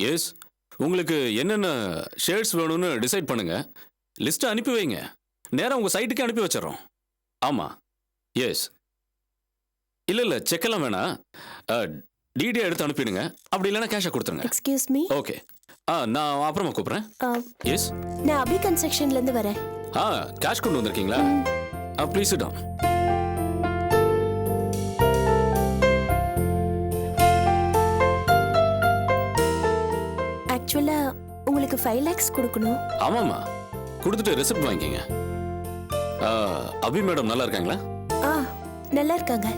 S. உங்களுக்கு என்னென்ன shirts வேணும்னு டிசைட் பண்ணுங்க. லிஸ்ட்டை அனுப்பி வைங்க. நேரா உங்க சைட்டுக்கே அனுப்பி வச்சிடறோம். ஆமா. எஸ். இல்ல செக்கெல்லாம் வேணாம். டிடி எடுத்து அனுப்பிடுங்க. அப்படி இல்லைன்னா கேஷை கொடுத்துருங்க. Excuse me. ஓகே. நான் அப்புறமா கூப்பிடுறேன். எஸ். நான் அபி கன்ஸ்ட்ரக்ஷன்ல இருந்து வரேன். கேஷ் கொண்டு வந்திருக்கீங்களா? Please sit down. ஆக்சுவலா உங்களுக்கு 5 lakhs கொடுக்கணும். ஆமாம்மா, கொடுத்துட்டு ரெசிப்ட் வாங்கிக்கங்க. அபி மேடம் நல்லா இருக்காங்களா? நல்லா இருக்காங்க.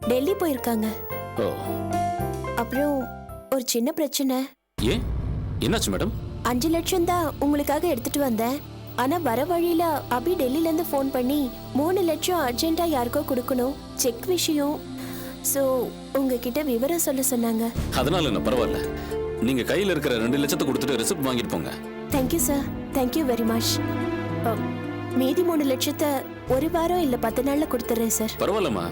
டெல்லி போயிருக்காங்க. ஓ. அப்புறம் ஒரு சின்ன பிரச்சனை. ஏன், என்னாச்சு மேடம்? 5 லட்சம் தான் உங்களுக்காக எடுத்துட்டு வந்தேன். ஆனா வர வழியில அபி டெல்லில இருந்து ஃபோன் பண்ணி 3 லட்சம் அர்ஜென்ட்டா யாருக்கோ கொடுக்கணும், செக் விஷயம். சோ உங்ககிட்ட விவரம் சொல்ல சொன்னாங்க. அதனால என்ன, பரவாயில்ல. நீங்க கையில இருக்கிற 2 லட்சத்தை கொடுத்துட்டு ரெசிப்ட் வாங்கிட்டு போங்க. Thank you sir. Thank you very much. மீதி 3 லட்சத்தை ஒரு வாரம் இல்ல 10 நாள்ல கொடுத்துறேன் சார். பரவாயில்லம்மா,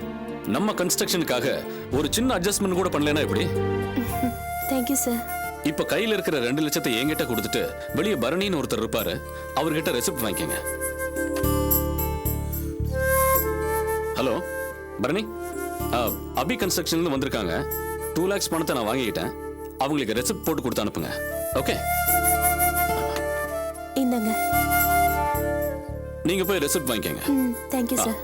நம்ம கன்ஸ்ட்ரக்ஷனுக்காக ஒரு சின்ன அட்ஜஸ்ட்மெண்ட் கூட பண்ணலனா எப்படி? Thank you sir. இப்ப கையில இருக்கிற 2 லட்சத்தை என்கிட்ட கொடுத்துட்டு வெளியே பரணின்னு ஒருத்தர் இருப்பாரு, அவர்கிட்ட ரெசிப்ட் வாங்கிக்கங்க. ஹலோ பரணி, அபி கன்ஸ்ட்ரக்ஷன்ல வந்திருக்காங்க. 2 lakhs பணத்தை நான் வாங்கிக்கிட்டேன். அவங்களுக்கு ரெசிப்ட் போட்டு கொடுத்து அனுப்புங்க. ஓகே, இந்தாங்க. நீங்க போய் ரெசிப்ட் வாங்கிக்கங்க. Thank you sir.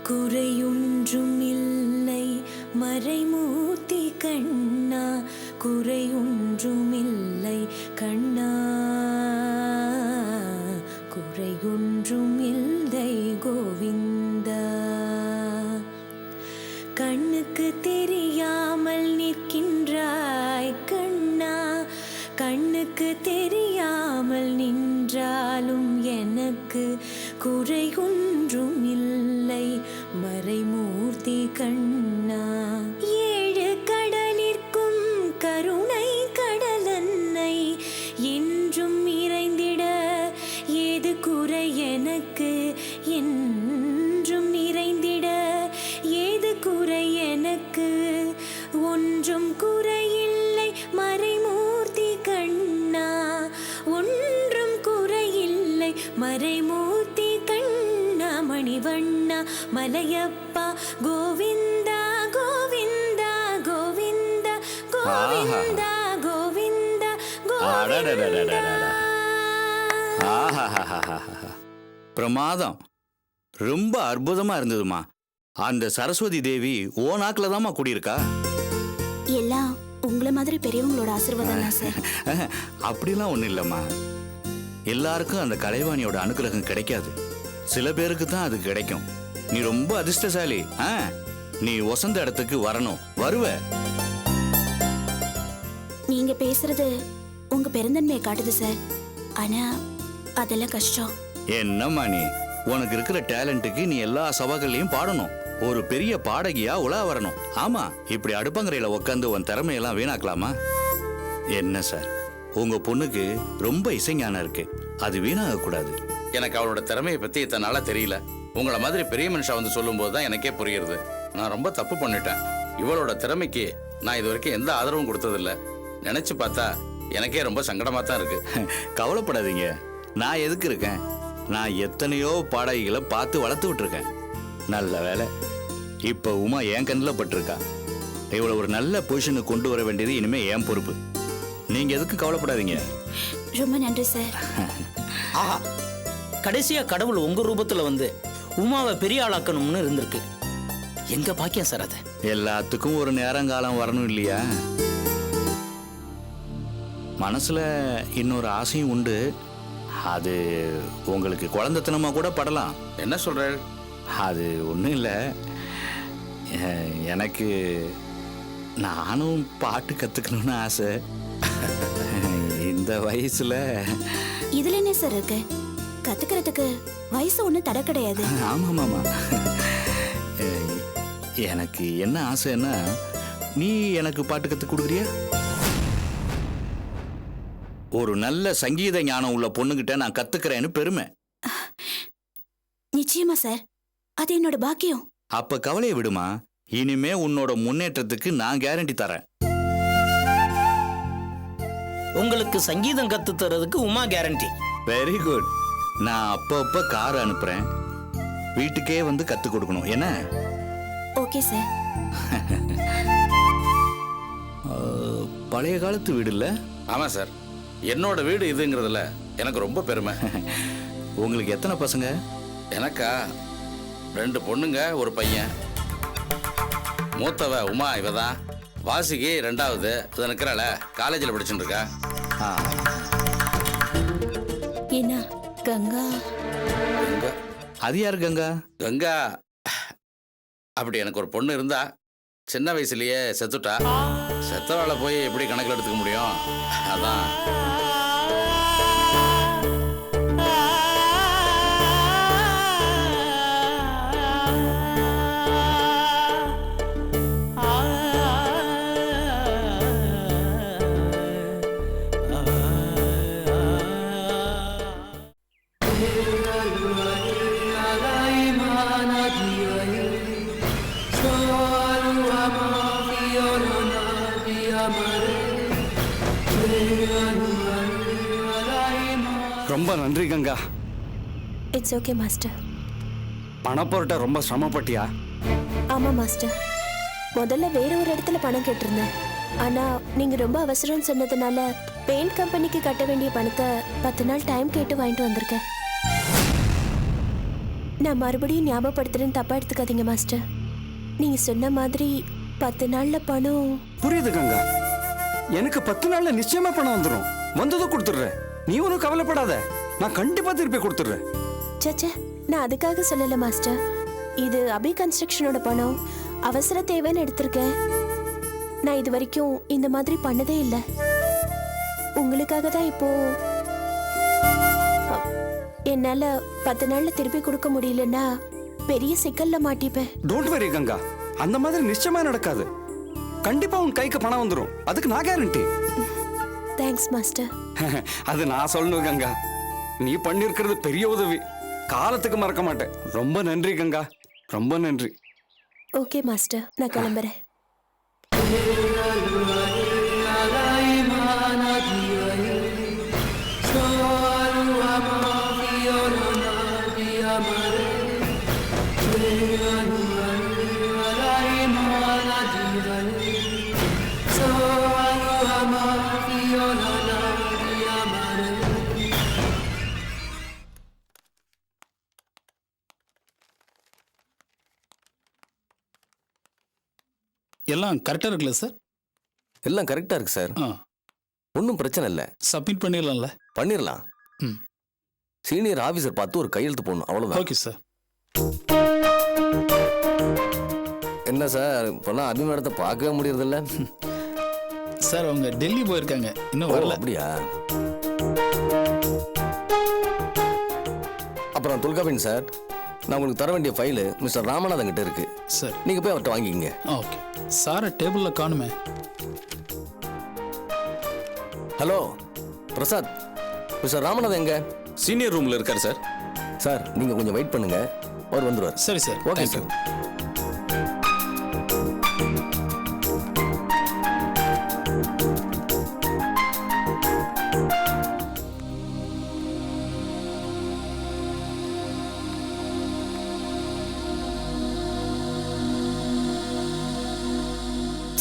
குறையொன்றும் இல்லை மறைமூர்த்தி கண்ணா, குறையொன்றும் இல்லை கண்ணா, குறையொன்றும் இல்லை கோவிந்தா. கண்ணுக்கு தெரியாமல் நிற்கின்றாய் கண்ணா, கண்ணுக்கு தெரியாமல் நின்றாலும் எனக்கு குறையொன்றும் இல்லை மறைமூர்த்தி கண்ணா. 7 கடலிற்கும் கருணை கடலன்னை என்றும் நிறைந்திட ஏது குறை எனக்கு, என்றும் நிறைந்திட ஏது குறை எனக்கு, ஒன்றும் குறையில்லை மறைமூர்த்தி கண்ணா, ஒன்றும் குறையில்லை மறைமூர்த்தி கண்ணா. மணிவண்ணா மலையப்பா கோவிந்தா கோவிந்தா கோவிந்தா கோவிந்தா கோவிந்தா கோவிந்தா. பிரமாதம், ரொம்ப அற்புதமா இருந்ததுமா. அந்த சரஸ்வதி தேவி ஓ நாக்குல தான்மா குடியிருக்கா. எல்லாம் உங்களை மாதிரி பெரியவங்களோட ஆசீர்வாதம் தான் சார். அப்படிலாம் ஒண்ணும் இல்லம்மா. எல்லாருக்கும் அந்த கலைவாணியோட அனுகிரகம் கிடைக்காது, சில பேருக்கு தான் அது கிடைக்கும். நீ ரொம்ப அதிர்ஷ்டசாலி. நீ வசந்த இடத்துக்கு வரணும், வருவ. நீங்க பேசுறது உங்க பெருந்தன்மையை காட்டுது சார். ஆனா அதெல்லாம் கஷ்டம். என்னம்மா நீ, உனக்கு இருக்கிற டேலண்ட்டுக்கு நீ எல்லா சபைகள்லயும் பாடணும், ஒரு பெரிய பாடகியா உலா வரணும். ஆமா, இப்படி அடுப்பங்கரையில உட்காந்து உன் திறமையெல்லாம் வீணாக்கலாமா? என்ன சார், உங்க பொண்ணுக்கு ரொம்ப இசைஞானம் இருக்கு, அது வீணாக கூடாது. எனக்கு அவளோட திறமையை பத்தி இத்தனை நாளா தெரியல. உங்களை மாதிரி பெரிய மனுஷா வந்து சொல்லும் போதுதான் எனக்கே புரியுது. நான் ரொம்ப தப்பு பண்ணிட்டேன். இவளோட திறமைக்கு நான் இது வரைக்கும் எந்த ஆதரவும் கொடுத்ததில்ல. நினைச்சு பார்த்தா எனக்கே ரொம்ப சங்கடமா தான் இருக்கு. கவலைப்படாதீங்க, நான் எதுக்கு இருக்கேன். நான் எத்தனையோ பாடகிகளை பார்த்து வளர்த்து விட்டுருக்கேன். நல்ல வேலை, இப்ப உமா என் கண்ணில் பட்டிருக்கா. இவளை ஒரு நல்ல பொசிஷனுக்கு கொண்டு வர வேண்டியது இனிமே என் பொறுப்பு. நீங்க எதுக்கும் கவலைப்படாதீங்க. ரொம்ப நன்றி சார். ஆஹா, கடைசியா கடவுள் உங்க ரூபத்துல வந்து உமாவை பெரிய ஆளாக்கணும்னு இருந்திருக்கு. எங்க பாக்கியம் சார் அது. எல்லாத்துக்கும் ஒரு நேரங்காலம் வரணும் இல்லையா? மனசுல இன்னொரு ஆசையும் உண்டு. அது உங்களுக்கு குழந்தைத்தனமா கூட படலாம். என்ன சொல்ற? அது ஒன்றும் இல்லை, எனக்கு நானும் பாட்டு கற்றுக்கணும்னு ஆசை. இந்த வயசில். இதுல என்ன சார் இருக்கு? கத்துக்கிறதுக்கு வயசு ஒன்றும் தடை கிடையாது. ஆமாம் ஆமாம். எனக்கு என்ன ஆசைன்னா, நீ எனக்கு பாட்டு கற்றுக் கொடுக்குறியா? ஒரு நல்ல சங்கீத ஞானம் உள்ள பொண்ணுகிட்ட நான் கத்துக்கிறேன்னு பெருமை. நிச்சயமா சார், அது என்னோட பாக்கியம். அப்ப கவலையை விடுமா, இனிமே உன்னோட முன்னேற்றத்துக்கு நான் கேரண்டி தரேன். உங்களுக்கு சங்கீதம் கத்து தர்றதுக்கு உமா கேரண்டி. Very good. நான் அப்பப்ப கார் அனுப்புறேன், வீட்டுக்கே வந்து கத்து கொடுக்கணும் என்ன? Okay sir. பழைய காலத்து வீடு இல்ல? ஆமா சார், என்னோட வீடு இதுங்கிறதுல எனக்கு ரொம்ப பெருமை. உங்களுக்கு எத்தனை பசங்க? எனக்கா 2 பொண்ணுங்க, ஒரு பையன். மூத்தவ உமா, இவ தான். வாசிக்கு 2வது, இது நிற்கிறாள, காலேஜில் படிச்சுட்டு இருக்கா. என்ன கங்கா? கங்கா? அது யாரு கங்கா? கங்கா அப்படி எனக்கு ஒரு பொண்ணு இருந்தா, சின்ன வயசுலயே செத்துட்டா. செத்தவாளை போய் எப்படி கணக்கில் எடுத்துக்க முடியும்? அதான். ரொம்ப நன்றி கங்கா. It's okay master. பணப்பொருட்ட ரொம்ப சிரமப்பட்டியா? ஆமா மாஸ்டர், முதல்ல வேற ஒரு இடத்துல பணம் கேட்டிருந்தேன். ஆனா நீங்க ரொம்ப அவசரம்னு சொன்னதுனால பெயிண்ட் கம்பெனிக்கு கட்ட வேண்டிய பணத்தை 10 நாள் டைம் கேட்டு வாங்கிட்டு வந்திருக்கேன். நான் மறுபடியும் ஞாபகப்படுத்துறேன்னு தப்பா எடுத்துக்காதீங்க மாஸ்டர். நீங்க சொன்ன மாதிரி 10 நாள்ல பணம். புரியுது கங்கா, எனக்கு 10 நாள்ல நிச்சயமா பணம் வந்துடும். வந்ததும் கொடுத்துடுறேன், நீ ஒன்றும் கவலைப்படாத. நான் கண்டிப்பா திருப்பி கொடுத்துடுறேன். சச்சே, நான் அதுக்காக சொல்லல மாஸ்டர். இது அபி கன்ஸ்ட்ரக்ஷனோட பணம், அவசர தேவைன்னு எடுத்திருக்கேன். நான் இது வரைக்கும் இந்த மாதிரி பண்ணதே இல்லை. உங்களுக்காக தான் இப்போ. என்னால 10 நாள்ல திருப்பி கொடுக்க முடியலன்னா பெரிய சிக்கல்ல மாட்டிப்பேன். டோன்ட் வெரி கங்கா, அந்த மாதிரி நிச்சயமா நடக்காது. கண்டிப்பா உன் கைக்கு பணம் வந்துடும், அதுக்கு நான் கேரண்டி. Thanks master. அது நான் சொல்லணும் கங்கா, நீ பண்ணிருக்கிறது பெரிய உதவி, காலத்துக்கு மறக்க மாட்டேன். ரொம்ப நன்றி கங்கா, ரொம்ப நன்றி. ஓகே மாஸ்டர், நான் கிளம்புறேன். எல்லாம் கரெக்டாக இருக்குல்ல சார்? எல்லாம் கரெக்டாக இருக்கு சார். ஒன்றும் பிரச்சனை இல்லை. சப்மிட் பண்ணிடலாம்ல? பண்ணிடலாம். ம். சீனியர் ஆஃபீஸர் பார்த்து ஒரு கையெழுத்து போடணும், அவ்வளோதான். Okay sir. என்ன சார், இப்போலாம் அபிமானத்தை பார்க்கவே முடியறதில்ல. சார் அவங்க டெல்லி போயிருக்காங்க, இன்னும் வரல. அப்படியா? அப்புறம் தொல்காப்பியன் சார், நான் உங்களுக்கு தர வேண்டிய ஃபைலு மிஸ்டர் ராமநாதன் கிட்ட இருக்கு சார். நீங்கள் போய் அவர்கிட்ட வாங்கிக்கங்க. ஓகே சாரை டேபிளில் காணுமே. ஹலோ பிரசாத், மிஸ்டர் ராமநாதன் எங்க? சீனியர் ரூம்ல இருக்காரு சார். சார் நீங்கள் கொஞ்சம் வெயிட் பண்ணுங்க, அவர் வந்துடுவார். சரி sir. Okay thank you. Sir.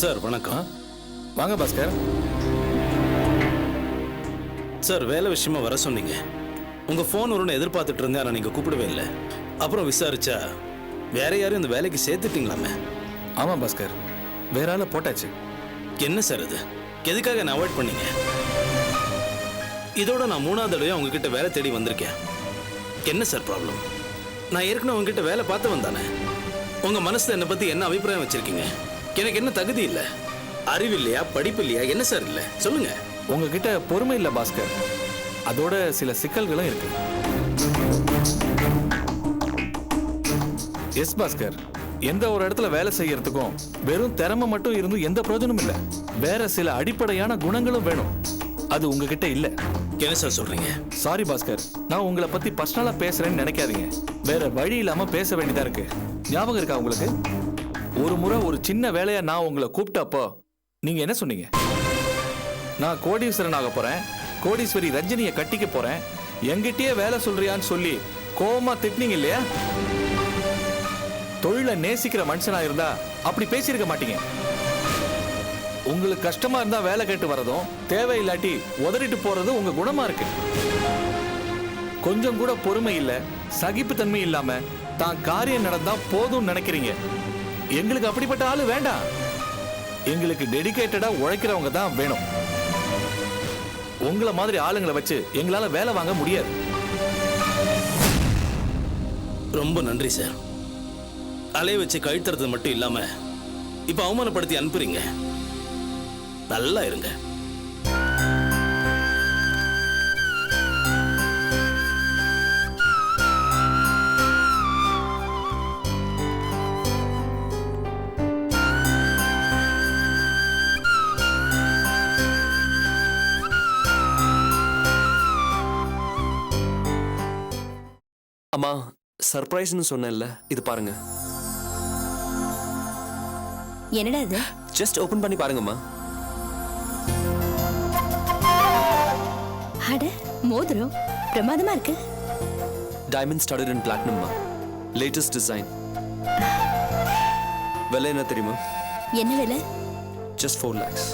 Sir வணக்கம். வாங்க பாஸ்கர். சார் வேலை விஷயமா வர சொன்னீங்க. உங்க ஃபோன் வரும்னு எதிர்பார்த்துட்டு இருந்தேன், ஆனால் நீங்க கூப்பிடவே இல்லை. அப்புறம் விசாரிச்சா வேற யாரும் இந்த வேலைக்கு சேர்த்துட்டீங்களாமே. ஆமாம் பாஸ்கர், வேற ஆளை போட்டாச்சு. என்ன சார் இது? எதுக்காக என்ன அவாய்ட் பண்ணீங்க? இதோட நான் 3வது தடவையா உங்ககிட்ட வேலை தேடி வந்திருக்கேன். என்ன சார் ப்ராப்ளம்? நான் ஏற்கனவே உங்ககிட்ட வேலை பார்த்து வந்தானே. உங்க மனசுல என்னை பத்தி என்ன அபிப்பிராயம் வச்சிருக்கீங்க? எனக்கு என்ன தகுதி இல்லை, அறிவு இல்லையா, படிப்பு இல்லையா, என்ன சார் இல்லை சொல்லுங்க. உங்ககிட்ட பொறுமை இல்லை பாஸ்கர், அதோட சில சிக்கல்களும் இருக்கு. எஸ் பாஸ்கர், எந்த ஒரு இடத்துல வேலை செய்யறதுக்கும் வெறும் திறமை மட்டும் இருந்தும் எந்த பிரயோஜனமும் இல்லை. வேற சில அடிப்படையான குணங்களும் வேணும். அது உங்ககிட்ட இல்ல. என்ன சார் சொல்றீங்க? சாரி பாஸ்கர், நான் உங்களை பத்தி பர்சனலா பேசுறேன்னு நினைக்காதீங்க. வேற வழி இல்லாம பேச வேண்டியதா இருக்கு. ஞாபகம் இருக்கா உங்களுக்கு? ஒரு முறை ஒரு சின்ன வேலையா நான் உங்களை கூப்பிட்டப்போ நீங்க என்ன சொன்னீங்க? நான் கோடீஸ்வரன் ஆக போறேன், கோடீஸ்வரி ரஜினியை கட்டிக்க போறேன், எங்கிட்டயே வேலை சொல்றியான்னு சொல்லி கோவமா திட்டினீங்க இல்லையா? தொழிலை நேசிக்கிற மனுஷனா இருந்தா அப்படி பேசியிருக்க மாட்டீங்க. உங்களுக்கு கஷ்டமா இருந்தா வேலை கேட்டு வரதும், தேவையில்லாட்டி உதறிட்டு போறதும் உங்க குணமா இருக்கு. கொஞ்சம் கூட பொறுமை இல்ல, சகிப்புத்தன்மை இல்லாம தான் காரியம் நடந்தா போதும் நினைக்கிறீங்க. எங்களுக்கு அப்படிப்பட்ட ஆளு வேண்டாம். எங்களுக்கு டெடிகேட்டடா உழைக்கிறவங்க தான் வேணும். உங்களை மாதிரி ஆளுங்களை வச்சு எங்களால வேலை வாங்க முடியாது. ரொம்ப நன்றி சார். அலைய வச்சு கழுத்துறது மட்டும் இல்லாம இப்ப அவமானப்படுத்தி அனுப்புறீங்க. நல்லா இருங்க. அம்மா, சர்ப்ரைஸ்னு சொன்னேன்ல, இது பாருங்க. என்னடா இது? ஜஸ்ட் ஓபன் பண்ணி பாருங்கம்மா. அட, மோதிரம் பிரமாதமா இருக்கு. டைமண்ட் ஸ்டட்டட் இன் பிளாட்டினம்மா, லேட்டஸ்ட் டிசைன். விலை என்ன தெரியுமா? என்ன விலை? Just 4 lakhs.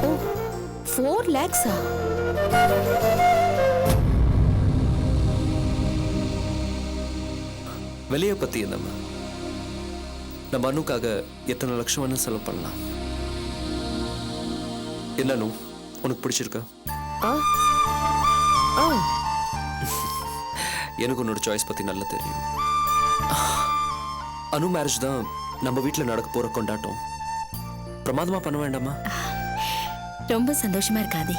ஓ, 4 lakhs-ஆ? விலையை பத்தி என்னம்மா? நம்ம அனுக்காக எத்தனை லட்சம் வேணும் செலவு பண்ணலாம். என்னன்னு உனக்கு பிடிச்சிருக்கா? எனக்கு உன்னோட சாய்ஸ் பத்தி நல்லா தெரியும். அனு மேரேஜ் தான் நம்ம வீட்டில் நடக்க போற கொண்டாட்டம். பிரமாதமா பண்ண வேண்டாமா? ரொம்ப சந்தோஷமா இருக்காதே.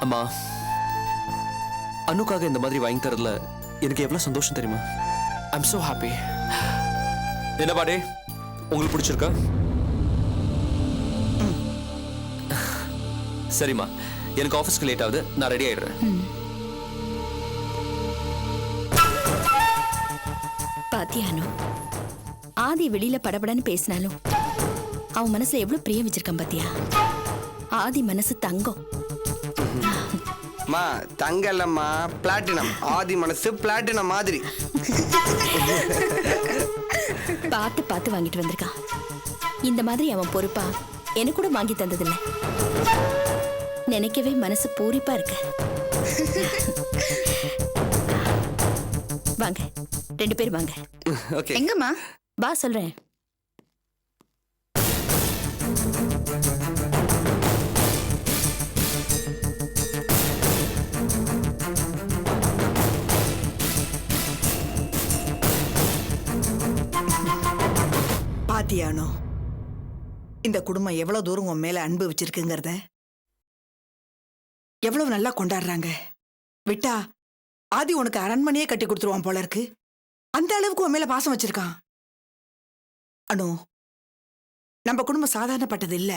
அம்மா, அனுக்காக இந்த மாதிரி வாங்கி தரதுல எனக்கு எவ்வளவு சந்தோஷம் தெரியுமா? I'm so happy. என்ன பாடே, உங்களுக்கு பிடிச்சிருக்கா? சரிம்மா, எனக்கு ஆஃபீஸ்க்கு லேட் ஆகுது, நான் ரெடி ஆயிடுறேன். பாத்தியானு, ஆதி வெளியில படபடன்னு பேசினாலும் அவன் மனசுல எவ்வளவு பிரியம் வச்சிருக்கான் பாத்தியா? ஆதி மனசு தங்கம். மா, தங்கல்லம்மா, பிளாட்டினம். ஆதி மனசு பிளாட்டினம் மாதிரி. பார்த்து பார்த்து வாங்கிட்டு வந்திருக்கான். இந்த மாதிரி அவன் பொறுப்பா எனக்கு கூட வாங்கி தந்ததில்லை. நினைக்கவே மனசு பூரிப்பா இருக்கு. வாங்க, 2 பேர் வாங்க. எங்கம்மா? வா சொல்றேன். பாத்தியானோ, இந்த குடும்பம் எவ்வளவு தூரம் உன் மேல அன்பு வச்சிருக்குங்கிறத எவ்வளவு நல்லா கொண்டாடுறாங்க. விட்டா ஆதி உனக்கு அரண்மனையே கட்டி கொடுத்துருவான் போல இருக்கு. அந்த அளவுக்கு உன் மேல பாசம் வச்சிருக்கான். அனு, நம்ம குடும்பம் சாதாரணப்பட்டது இல்ல.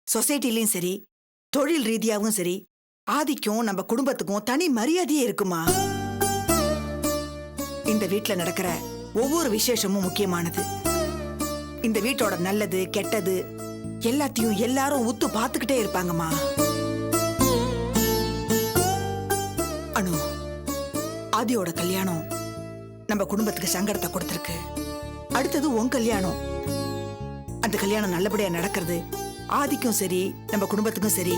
சொசைட்டிலையும் சரி, தொழில் ரீதியாகவும் சரி, ஆதிக்கும் நம்ம குடும்பத்துக்கும் தனி மரியாதையே இருக்குமா. இந்த வீட்டுல நடக்கிற ஒவ்வொரு விசேஷமும் முக்கியமானது. இந்த வீட்டோட நல்லது கெட்டது எல்லாத்தையும் எல்லாரும் உத்து பார்த்துக்கிட்டே இருப்பாங்கம்மா. அனு, ஆதியோட கல்யாணம் நம்ம குடும்பத்துக்கு சங்கடத்தை கொடுத்திருக்கு. அடுத்தது உன் கல்யாணம். அந்த கல்யாணம் நல்லபடியா நடக்கிறது ஆதிக்கும் சரி நம்ம குடும்பத்துக்கும் சரி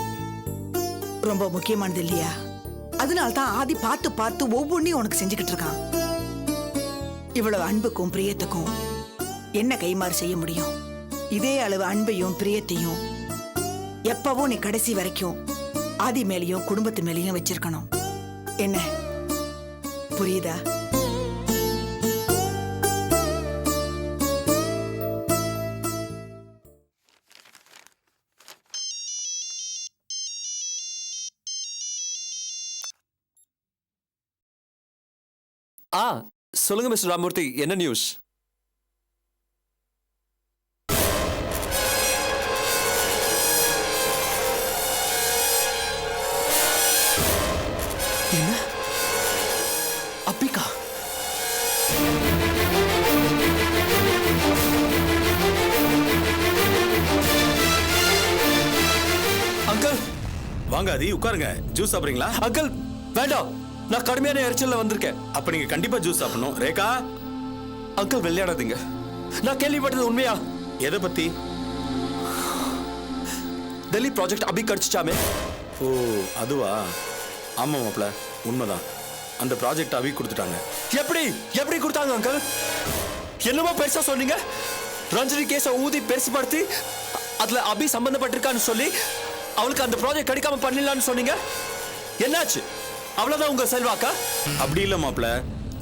ரொம்ப முக்கியமானது இல்லையா? அதனால்தான் ஆதி பார்த்து பார்த்து ஒவ்வொன்றையும் உனக்கு செஞ்சுக்கிட்டு இருக்கான். இவ்வளவு அன்புக்கும் பிரியத்துக்கும் என்ன கைமாறு செய்ய முடியும்? இதே அளவு அன்பையும் பிரியத்தையும் எப்பவும் நீ கடைசி வரைக்கும் ஆதி மேலையும் குடும்பத்து மேலையும் வச்சிருக்கணும். என்ன புரியுதா? சொல்லுங்க மிஸ்டர் ராமூர்த்தி, என்ன நியூஸ்? என்ன? அப்பிகா? அங்கிள் வாங்க ஆதி, உட்காருங்க. ஜூஸ் சாப்பிடுறீங்களா? அங்கிள் வேண்டாம், நான் கடுமையான எரிச்சல்ல வந்திருக்கேன். அப்ப நீங்க கண்டிப்பா ஜூஸ் சாப்பிடணும். ரேகா அங்கிள் விளையாடாதீங்க. நான் கேள்விப்பட்டது உண்மையா? எதை பத்தி? டெல்லி ப்ராஜெக்ட் அபி கடிச்சிட்டாமே. ஓ அதுவா? ஆமா மாப்ள, உண்மைதான். அந்த ப்ராஜெக்ட் அபி கொடுத்துட்டாங்க. எப்படி எப்படி கொடுத்தாங்க அங்கிள்? என்னமோ பெருசா சொன்னீங்க. ரஞ்சனி கேஸ ஊதி பெருசுபடுத்தி அதுல அபி சம்பந்தப்பட்டிருக்கான்னு சொல்லி அவளுக்கு அந்த ப்ராஜெக்ட் கிடைக்காம பண்ணிடலான்னு சொன்னீங்க. என்னாச்சு? அவ்வளவுதான் உங்க செல்வாக்கா? அப்படி இல்ல மாப்ள,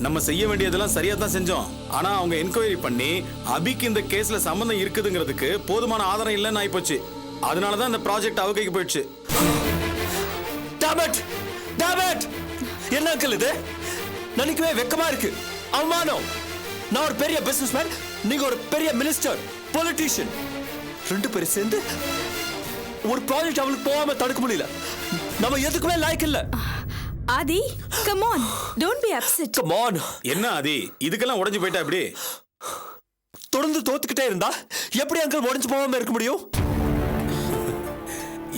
நம்ம செய்ய வேண்டியதெல்லாம் சரியா தான் செஞ்சோம். ஆனா அவங்க என்கொயரி பண்ணி அபிக்கு இந்த கேஸ்ல சம்பந்தம் இருக்குதுங்கிறதுக்கு போதுமான ஆதாரம் இல்லைன்னு ஆயிப்போச்சு. அதனாலதான் இந்த ப்ராஜெக்ட் அவ கைக்கு போயிடுச்சு. என்ன அங்கிள் இது? நினைக்கவே வெக்கமா இருக்கு. அவமானம். நான் ஒரு பெரிய பிசினஸ்மேன், நீங்க ஒரு பெரிய மினிஸ்டர், பொலிட்டீஷியன். ரெண்டு பேரும் சேர்ந்து ஒரு ப்ராஜெக்ட் அவளுக்கு போகாம தடுக்க முடியல. நம்ம எதுக்குமே லாய்க்கு இல்ல. Aadhi, come on, don't be upset. Come on. என்ன ஆதி, இதுக்கெல்லாம் உடைஞ்சு போயிட்டா எப்படி? தொடர்ந்து தோத்துக்கிட்டே இருந்தா எப்படி அங்கிள் உடைஞ்சு போகாம இருக்க முடியும்?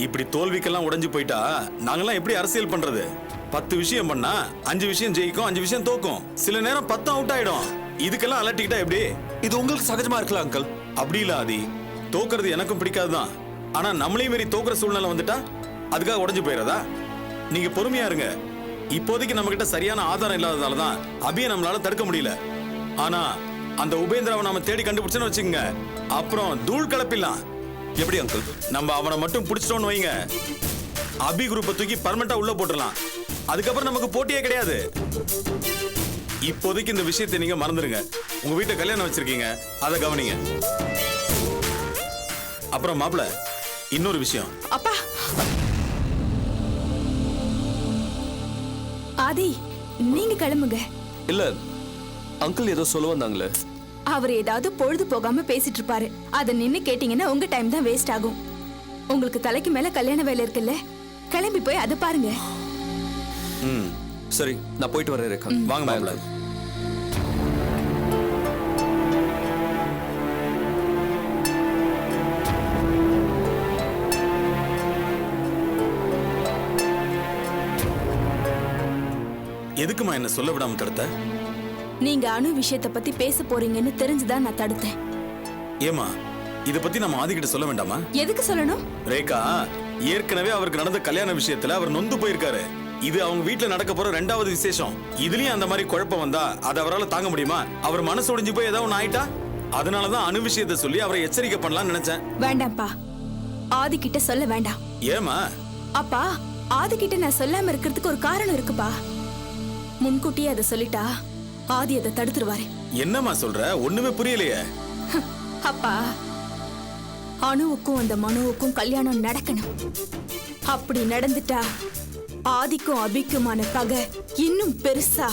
இப்படி தோல்விக்கெல்லாம் உடைஞ்சு போயிட்டா நாங்கெல்லாம் எப்படி அரசியல் பண்றது? 10 விஷயம் பண்ணா 5 விஷயம் ஜெயிக்கும், 5 விஷயம் தோக்கும். சில நேரம் 10 அவுட் ஆயிடும். இதுக்கெல்லாம் அலட்டிக்கிட்டா எப்படி? இது உங்களுக்கு சகஜமா இருக்கலாம் அங்கிள். அப்படி இல்ல ஆதி, தோக்குறது எனக்கும் பிடிக்காதுதான். ஆனா நம்மளையும் மீறி தோக்குற சூழ்நிலை வந்துட்டா அதுக்காக உடைஞ்சு போயிடாதா? நீங்க பொறுமையா இருங்க. இப்போதைக்கு நம்ம கிட்ட சரியான ஆதாரம் இல்லாததாலதான் அபியை நம்மளால தடுக்க முடியல. ஆனா அந்த உபேந்திராவை நாம தேடி கண்டுபிடிச்சோன்னு வச்சுக்கோங்க, அப்புறம் தூள் கலப்பிடலாம். எப்படி அங்கிள்? நம்ம அவனை மட்டும் பிடிச்சிட்டோம்னு வைங்க, அபி குரூப்பை தூக்கி பர்மனண்டா உள்ள போட்டுடலாம். அதுக்கப்புறம் நமக்கு போட்டியே கிடையாது. இப்போதைக்கு இந்த விஷயத்தை நீங்க மறந்துருங்க. உங்க வீட்டை கல்யாணம் வச்சிருக்கீங்க, அதை கவனிங்க. அப்புறம் மாப்பிள, இன்னொரு விஷயம். அப்பா ஆதி, நீங்க கிளம்புங்க. இல்ல அங்கிள் ஏதோ சொல்ல வந்தாங்களே. அவர் ஏதாவது பொழுது போகாம பேசிட்டு இருப்பாரு. அதை நின்னு கேட்டீங்கன்னா உங்க டைம் தான் வேஸ்ட் ஆகும். உங்களுக்கு தலைக்கு மேல கல்யாண வேலை இருக்குல்ல, கிளம்பி போய் அதை பாருங்க. சரி, நான் போயிட்டு வரேன் ரேகா. வாங்க மாப்பிள. எதுக்குமா என்ன சொல்ல விடாம தடுத்த? நீங்க அணு விஷயத்தை பத்தி பேச போறீங்கன்னு தெரிஞ்சுதான் நான் தடுத்தேன். ஏமா, இத பத்தி நம்ம ஆதிக்கிட்ட சொல்ல வேண்டாமா? எதுக்கு சொல்லணும்? ரேகா, ஏற்கனவே அவருக்கு நடந்த கல்யாண விஷயத்துல அவர் நொந்து போயிருக்காரு. இது அவங்க வீட்டுல நடக்க போற 2வது விசேஷம். இதுலயும் அந்த மாதிரி குழப்பம் வந்தா அது அவரால் தாங்க முடியுமா? அவர் மனசு ஒடிஞ்சு போய் ஏதாவது ஒண்ணு ஆயிட்டா? அதனாலதான் அணு விஷயத்தை சொல்லி அவரை எச்சரிக்கை பண்ணலாம்னு நினைச்சேன். வேண்டாம்ப்பா, ஆதி கிட்ட சொல்ல வேண்டாம். ஏமா? அப்பா, ஆதி கிட்ட நான் சொல்லாம இருக்கிறதுக்கு ஒரு காரணம் இருக்குப்பா. முன்கூட்டியே அதை சொல்லிட்டா ஆதி அதை தடுத்துருவாரு. என்னம்மா சொல்ற? ஒண்ணுமே புரியலையே. அப்பா, அணுவுக்கும் அந்த மனுவுக்கும் கல்யாணம் நடக்கணும். அப்படி நடந்துட்டா ஆதிக்கும் அபிக்குமான பகை இன்னும் பெருசா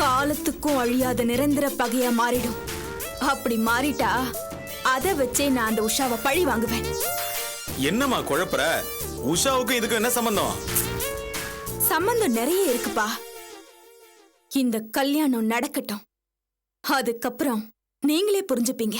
காலத்துக்கும் அழியாத நிரந்தர பகையா மாறிடும். அப்படி மாறிட்டா அதை வச்சே நான் அந்த உஷாவை பழி வாங்குவேன். என்னம்மா குழப்பற? உஷாவுக்கு இதுக்கு என்ன சம்பந்தம்? சம்பந்தம் நிறைய இருக்குப்பா. இந்த கல்யாணம் நடக்கட்டும், அதுக்கப்புறம் நீங்களே புரிஞ்சுப்பீங்க.